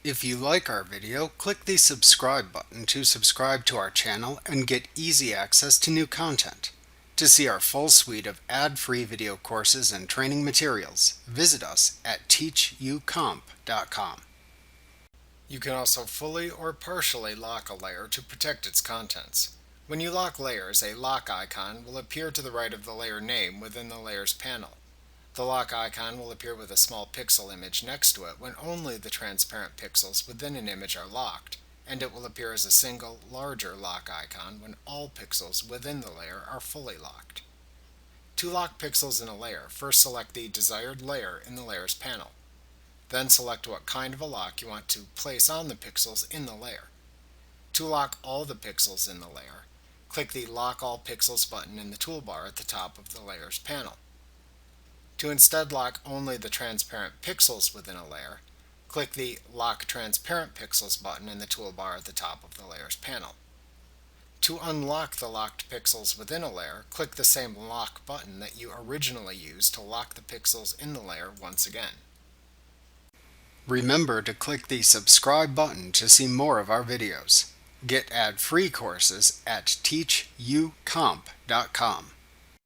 If you like our video, click the subscribe button to subscribe to our channel and get easy access to new content. To see our full suite of ad-free video courses and training materials, visit us at teachucomp.com. You can also fully or partially lock a layer to protect its contents. When you lock layers, a lock icon will appear to the right of the layer name within the Layers panel. The lock icon will appear with a small pixel image next to it when only the transparent pixels within an image are locked, and it will appear as a single, larger lock icon when all pixels within the layer are fully locked. To lock pixels in a layer, first select the desired layer in the Layers panel. Then select what kind of a lock you want to place on the pixels in the layer. To lock all the pixels in the layer, click the Lock All Pixels button in the toolbar at the top of the Layers panel. To instead lock only the transparent pixels within a layer, click the Lock Transparent Pixels button in the toolbar at the top of the Layers panel. To unlock the locked pixels within a layer, click the same Lock button that you originally used to lock the pixels in the layer once again. Remember to click the subscribe button to see more of our videos. Get ad-free courses at teachucomp.com.